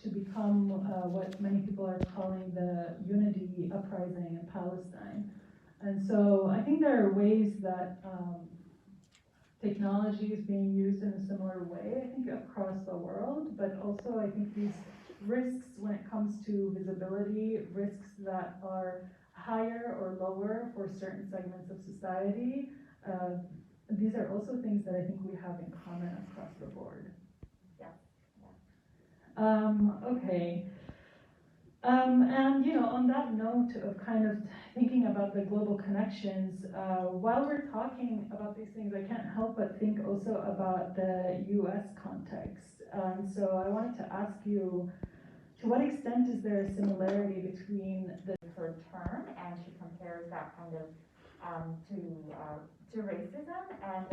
to become what many people are calling the unity uprising in Palestine. And so I think there are ways that technology is being used in a similar way, I think, across the world, but also I think these risks when it comes to visibility, risks that are higher or lower for certain segments of society, these are also things that I think we have in common across the board. Yeah. Okay. And on that note of kind of thinking about the global connections, while we're talking about these things, I can't help but think also about the U.S. context. So I wanted to ask you, to what extent is there a similarity between the her term, and she compares that kind of to racism. And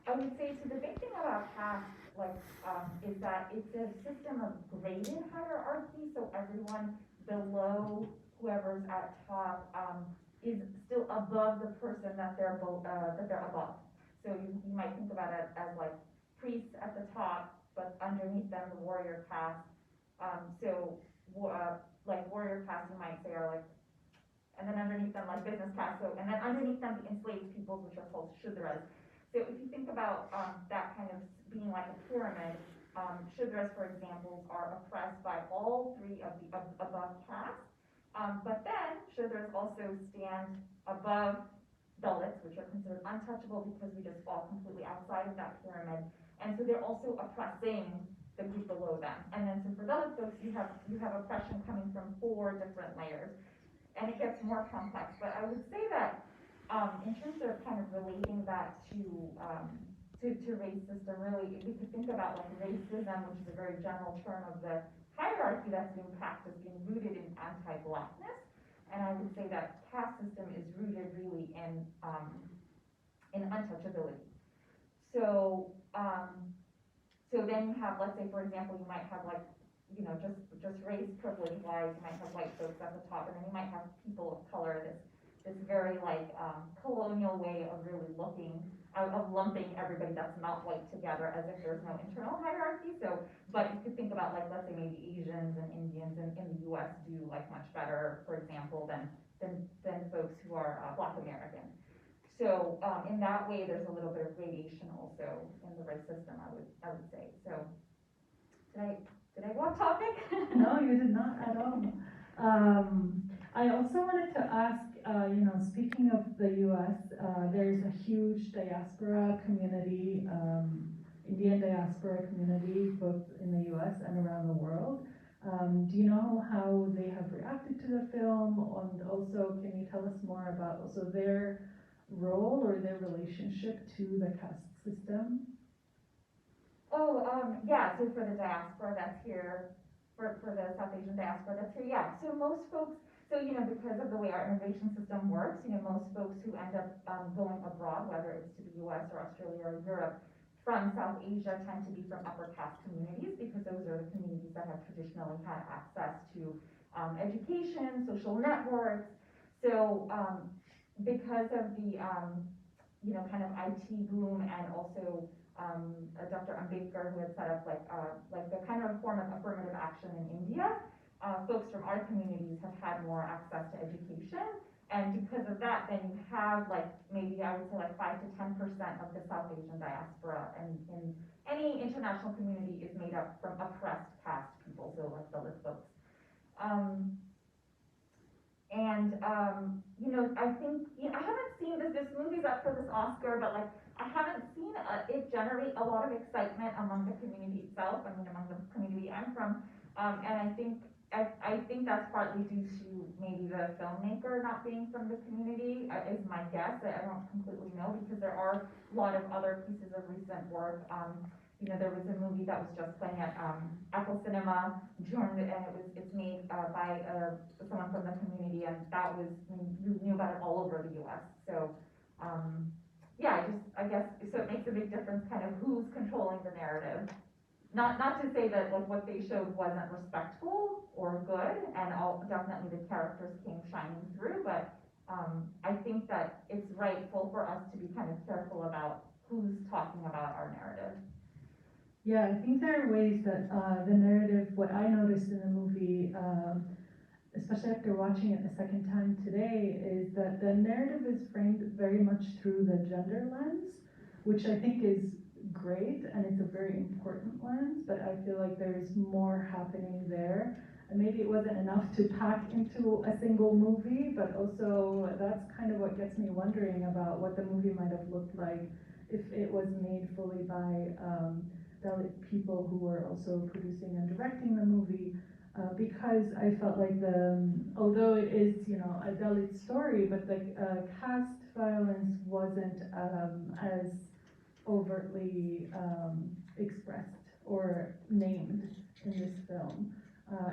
I would say, so the big thing about caste, is that it's a system of graded hierarchy. So everyone below whoever's at top is still above the person that they're above. So you might think about it as like priests at the top, but underneath them the warrior caste. Like warrior caste, you might say, are like, and then underneath them like business caste. So, and then underneath them the enslaved peoples, which are called shudras. So if you think about that kind of being like a pyramid, shudras, for example, are oppressed by all three of the above castes. But then shudras also stand above Dalits, which are considered untouchable because we just fall completely outside of that pyramid. And so they're also oppressing the group below them. And then so for Dalit folks, you have oppression coming from 4 different layers. And it gets more complex. But I would say that in terms of kind of relating that to race system, really, we could think about like racism, which is a very general term of the hierarchy that's being practiced, being rooted in anti-blackness. And I would say that caste system is rooted really in untouchability. So then you have, let's say, for example, you might have like, just race privilege wise, you might have white folks at the top, and then you might have people of color, this very like colonial way of really of lumping everybody that's not white together as if there's no internal hierarchy. So, but you could think about like, let's say maybe Asians and Indians in the US do like much better, for example, than folks who are Black American. So in that way, there's a little bit of gradation also in the race system, I would say. So did I go off topic? No, you did not at all. I also wanted to ask, speaking of the U.S., there's a huge diaspora community, Indian diaspora community, both in the U.S. and around the world. Do you know how they have reacted to the film? And also, can you tell us more about also their role or their relationship to the caste system? Yeah, so for the diaspora that's here, for the South Asian diaspora that's here, yeah. So most folks, because of the way our immigration system works, most folks who end up going abroad, whether it's to the US or Australia or Europe, from South Asia tend to be from upper caste communities, because those are the communities that have traditionally had access to education, social networks. So because of the kind of IT boom, and also Dr. Ambedkar, who had set up like the kind of form of affirmative action in India, folks from our communities have had more access to education. And because of that, then you have like maybe I would say like 5 to 10% of the South Asian diaspora, and in any international community is made up from oppressed caste people, so like Dalit folks. I think I haven't seen this movie's up for this Oscar, but like I haven't seen it generate a lot of excitement among the community itself. I mean, among the community I'm from, and I think that's partly due to maybe the filmmaker not being from the community, is my guess. I don't completely know, because there are a lot of other pieces of recent work. There was a movie that was just playing at Apple Cinema, and it's made by someone from the community, and that was, you knew about it all over the U.S. So I guess so it makes a big difference kind of who's controlling the narrative. Not to say that like what they showed wasn't respectful or good, and definitely the characters came shining through, but I think that it's rightful for us to be kind of careful about who's talking about our narrative. Yeah, I think there are ways that the narrative, what I noticed in the movie, especially after watching it a second time today, is that the narrative is framed very much through the gender lens, which I think is great and it's a very important lens, but I feel like there's more happening there. And maybe it wasn't enough to pack into a single movie, but also that's kind of what gets me wondering about what the movie might have looked like if it was made fully by Dalit people who were also producing and directing the movie, because I felt like although it is, a Dalit story, but the caste violence wasn't as overtly expressed or named in this film.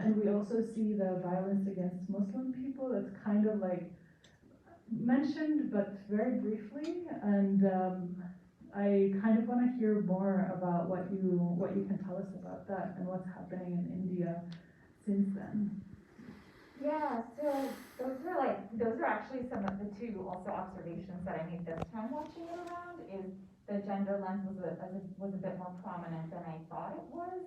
And we also see the violence against Muslim people that's kind of like mentioned, but very briefly. And I kind of want to hear more about what you can tell us about that and what's happening in India since then. Yeah, so those are actually some of the two also observations that I made this time watching it around is the gender lens was a bit more prominent than I thought it was.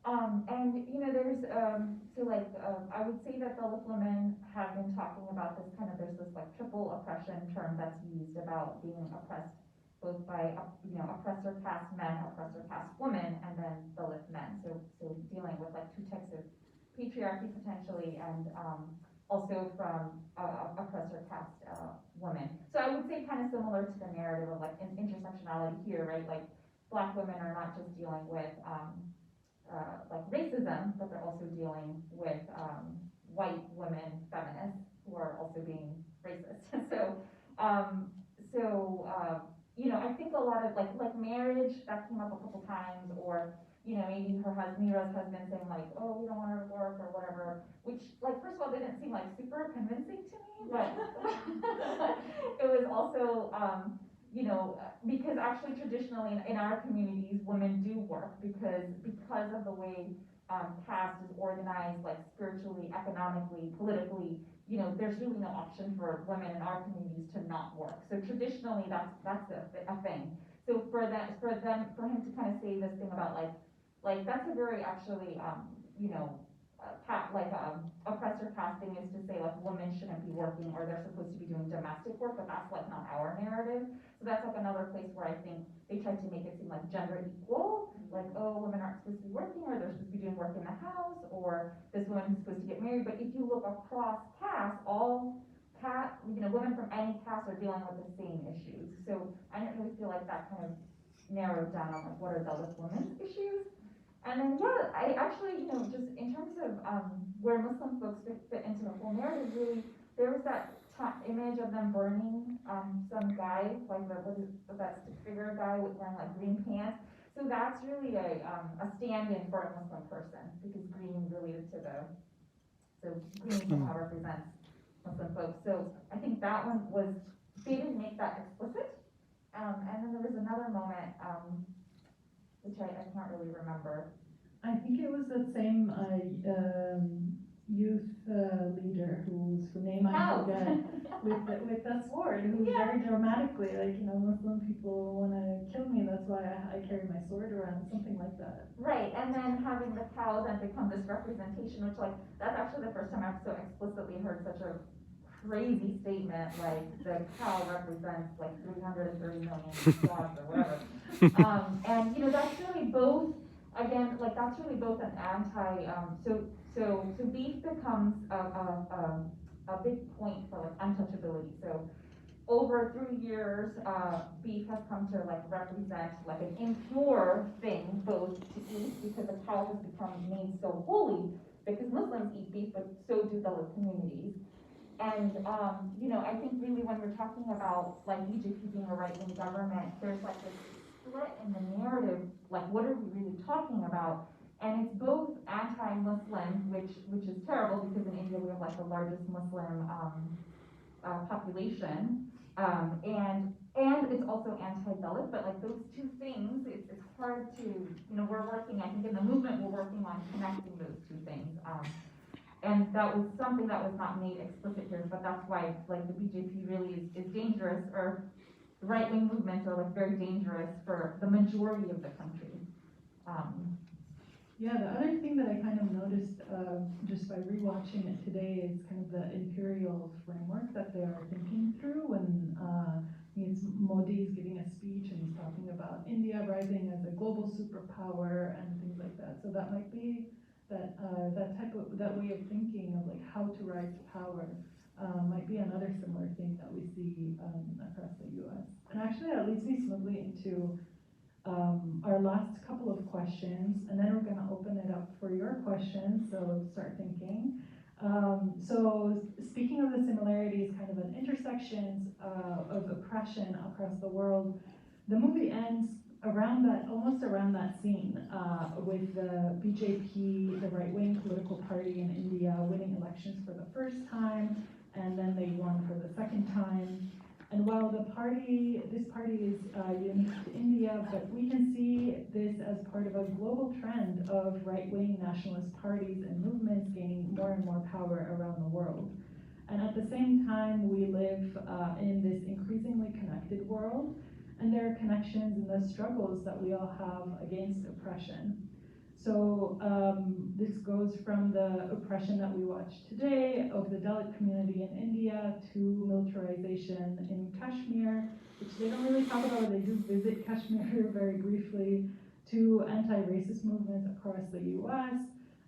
And there's I would say that Dalit women have been talking about this there's this like triple oppression term that's used about being oppressed both by oppressor caste men, oppressor caste women, and then Dalit men. So dealing with like two types of patriarchy potentially, and also from oppressor caste women. So I would say kind of similar to the narrative of like intersectionality here, right? Like Black women are not just dealing with like racism, but they're also dealing with white women feminists who are also being racist. Um, so I think a lot of like marriage that came up a couple times, or maybe Mira's husband saying like, oh, we don't want her to work or whatever, which like first of all didn't seem like super convincing to me, but it was also because actually traditionally in our communities, women do work because of the way caste is organized, like spiritually, economically, politically. There's really no option for women in our communities to not work. So traditionally, that's a thing. So for him to kind of say this thing about like that's a very actually oppressor casting is to say like women shouldn't be working or they're supposed to be doing domestic work, but that's like not our narrative. So that's like another place where I think they tried to make it seem like gender equal, like, oh, women aren't supposed to be working, or they're supposed to be doing work in the house, or this woman who's supposed to get married. But if you look across caste, women from any caste are dealing with the same issues. So I didn't really feel like that kind of narrowed down on like what are Dalit women's issues. And then yeah, I actually, just in terms of where Muslim folks fit into the whole narrative, really, there was that image of them burning some guy, like that stick figure guy with wearing like green pants. So that's really a stand-in for a Muslim person, because green related to green somehow represents Muslim folks. So I think that one they didn't make that explicit. And then there was another moment, which I can't really remember. I think it was the same youth leader whose name I forget with the sword, who's very dramatically like, Muslim people want to kill me, that's why I carry my sword around, something like that. Right, and then having the cow then become this representation, which like that's actually the first time I've so explicitly heard such a crazy statement, like the cow represents like 330 million dogs or whatever. And that's really both, again, like that's really both an so beef becomes a big point for like untouchability. So over 3 years, beef has come to like represent like an impure thing, both to eat, because the cow has become made so holy, because Muslims eat beef, but so do the communities. And I think really when we're talking about like BJP being a right-wing government, there's like this split in the narrative, like what are we really talking about? And it's both anti-Muslim, which is terrible, because in India we have like the largest Muslim population, and it's also anti-Dalit, but like those two things, it's hard to, we're working, I think in the movement we're working on connecting those two things. And that was something that was not made explicit here, but that's why like the BJP really is dangerous, or right-wing movements are like very dangerous for the majority of the country. Yeah, the other thing that I kind of noticed just by rewatching it today is kind of the imperial framework that they are thinking through when Modi is giving a speech and he's talking about India rising as a global superpower and things like that. So that might be that way of thinking of like how to rise to power might be another similar thing that we see across the U.S. And actually, that leads me smoothly into our last couple of questions, and then we're going to open it up for your questions, so start thinking. So speaking of the similarities, kind of an intersections of oppression across the world, the movie ends almost around that scene with the BJP, the right-wing political party in India, winning elections for the first time, and then they won for the second time. And while this party is unique to India, but we can see this as part of a global trend of right-wing nationalist parties and movements gaining more and more power around the world. And at the same time, we live in this increasingly connected world, and there are connections in the struggles that we all have against oppression. So this goes from the oppression that we watch today of the Dalit community in India to militarization in Kashmir, which they don't really talk about, but they do visit Kashmir very briefly, to anti-racist movements across the US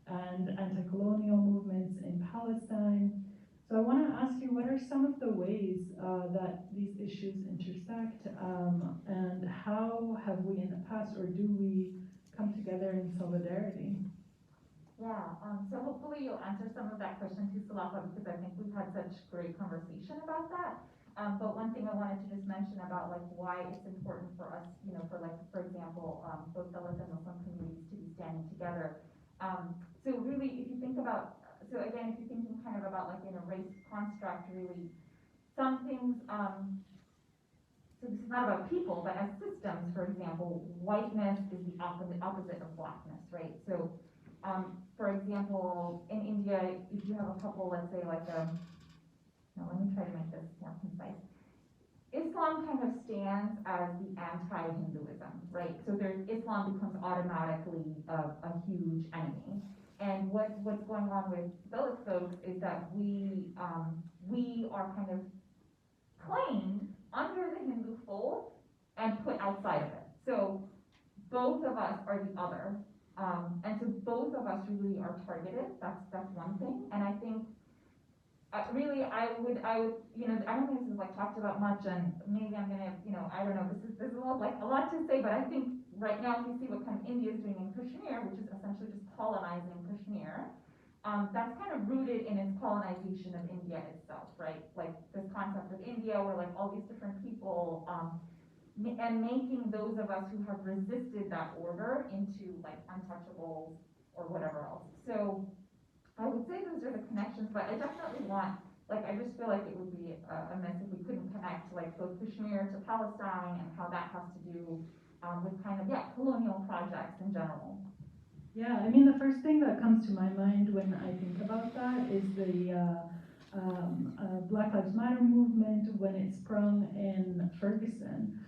and anti-colonial movements in Palestine. So I want to ask you, what are some of the ways that these issues intersect, and how have we in the past, or do we come together in solidarity? Yeah, so hopefully you'll answer some of that question too, Salafa, because I think we've had such great conversation about that. But one thing I wanted to just mention about like why it's important for us, for like, for example, both Dalit and Muslim communities to be standing together. So really, if you think about, so again, if you're thinking kind of about like in a race construct, really, some things, so this is not about people, but as systems, for example, whiteness is the opposite of blackness, right? So, for example, in India, if you have a couple, let's say like no, let me try to make this more concise. Islam kind of stands as the anti-Hinduism, right? So Islam becomes automatically a huge enemy. And what's going on with those folks is that we are kind of claimed under the Hindu fold and put outside of it. So both of us are the other. And so both of us really are targeted. That's one thing. And I think really I would, I don't think this is like talked about much, and maybe I'm gonna, I don't know, this is a lot to say, but I think right now if you see what kind of India is doing in Kashmir, which is essentially just colonizing Kashmir, that's kind of rooted in its colonization of India itself, right? Like this concept of India where like all these different people, and making those of us who have resisted that order into like untouchables or whatever else. So I would say those are the connections, but I definitely want, like, I just feel like it would be amiss if we couldn't connect like both Kashmir to Palestine and how that has to do with kind of, colonial projects in general. Yeah, I mean, the first thing that comes to my mind when I think about that is the Black Lives Matter movement when it sprung in Ferguson.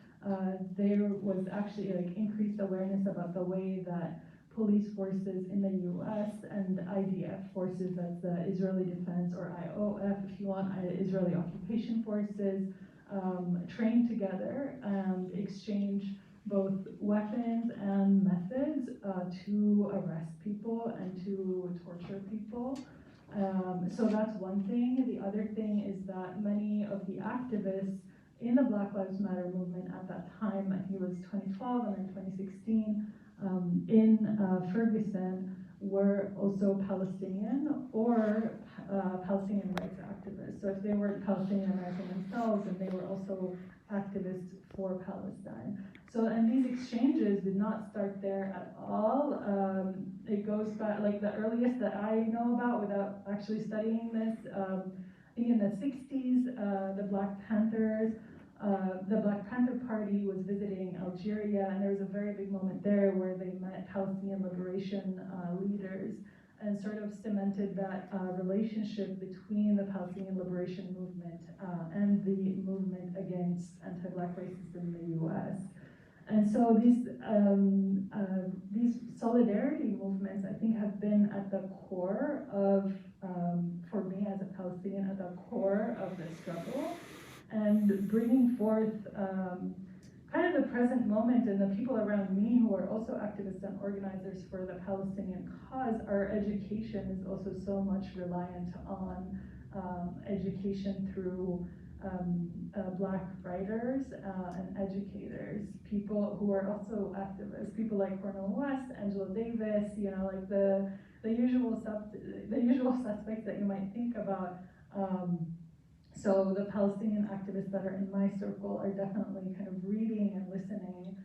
There was actually like increased awareness about the way that police forces in the US and IDF forces, that's the Israeli Defense, or IOF if you want, Israeli Occupation Forces, train together and exchange both weapons and methods to arrest people and to torture people. So that's one thing. The other thing is that many of the activists in the Black Lives Matter movement at that time, I think it was 2012 and then 2016, in Ferguson, were also Palestinian or Palestinian rights activists. So if they weren't Palestinian American themselves, then they were also activists for Palestine. So, and these exchanges did not start there at all. It goes back, like the earliest that I know about without actually studying this, I think in the 60s, the Black Panther Party was visiting Algeria, and there was a very big moment there where they met Palestinian liberation leaders and sort of cemented that relationship between the Palestinian liberation movement and the movement against anti-Black racism in the US. And so these solidarity movements, I think, have been at the core of, for me as a Palestinian, at the core of the struggle, and bringing forth kind of the present moment and the people around me who are also activists and organizers for the Palestinian cause. Our education is also so much reliant on education through Black writers and educators, people who are also activists, people like Cornel West, Angela Davis, like the usual suspects that you might think about. So the Palestinian activists that are in my circle are definitely kind of reading and listening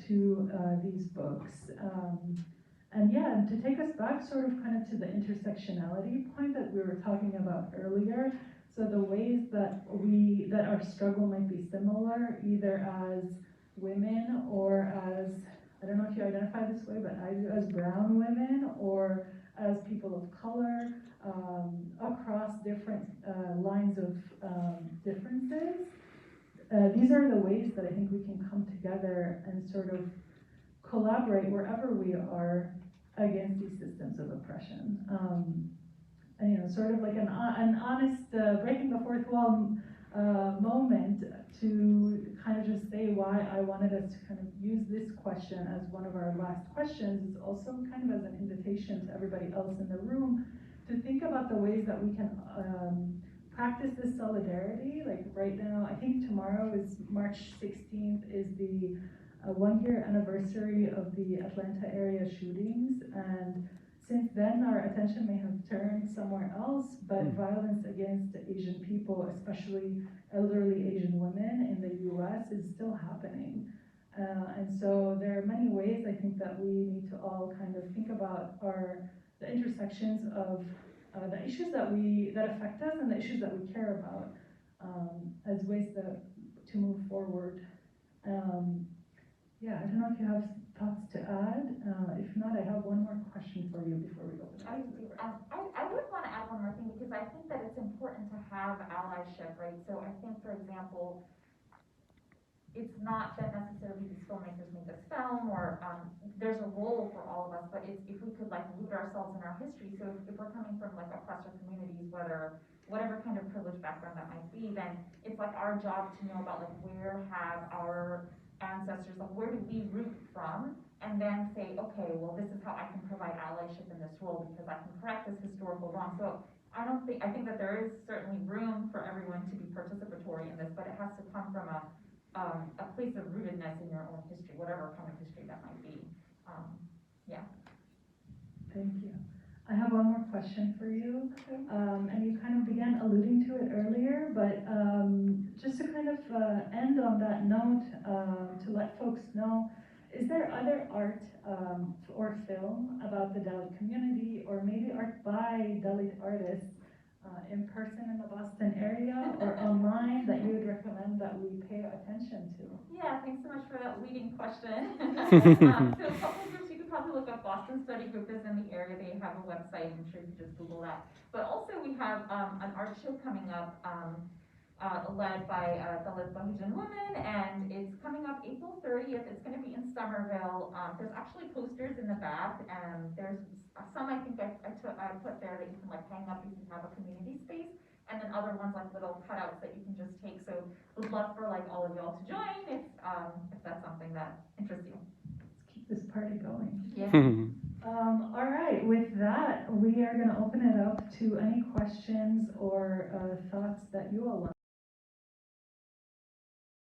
to these books. And yeah, to take us back sort of kind of to the intersectionality point that we were talking about earlier. So the ways that our struggle might be similar, either as women or as, I don't know if you identify this way, but as brown women or as people of color, across different lines of differences. These are the ways that I think we can come together and sort of collaborate wherever we are against these systems of oppression. And sort of like an honest breaking the fourth wall moment to kind of just say why I wanted us to kind of use this question as one of our last questions is also kind of as an invitation to everybody else in the room to think about the ways that we can practice this solidarity. Like right now, I think tomorrow is March 16th is the 1-year anniversary of the Atlanta area shootings, and since then our attention may have turned somewhere else, but violence against Asian people, especially elderly Asian women in the US, is still happening. And so there are many ways I think that we need to all kind of think about the intersections of the issues that affect us and the issues that we care about as ways to move forward. Yeah, I don't know if you have thoughts to add. If not, I have one more question for you before we open it. I would want to add one more thing, because I think that it's important to have allyship, right? So I think, for example, it's not that necessarily these filmmakers made this film, or there's a role for all of us, but it's if we could like root ourselves in our history. So if we're coming from like oppressor communities, whatever kind of privileged background that might be, then it's like our job to know about like where have our ancestors, like where do we root from, and then say, okay, well this is how I can provide allyship in this role because I can correct this historical wrong. So I think that there is certainly room for everyone to be participatory in this, but it has to come from a place of rootedness in your own history, whatever kind of history that might be. Yeah. Thank you. I have one more question for you, and you kind of began alluding to it earlier, but just to kind of end on that note, to let folks know, is there other art or film about the Dalit community, or maybe art by Dalit artists in person in the Boston area or online that you would recommend that we pay attention to? Yeah, thanks so much for that leading question. So a couple of groups, you could probably look up Boston Study Group is in the area. They have a website. I'm sure you could just Google that. But also we have an art show coming up led by Dalit Bahujan women, and it's coming up April 30th. It's going to be in Somerville. There's actually posters in the back, and there's some I think I put there that you can like hang up if you have a community space, and then other ones like little cutouts that you can just take. So would love for like all of y'all to join if that's something that interests you. Let's keep this party going. Yeah. All right, with that, we are going to open it up to any questions or thoughts that you all want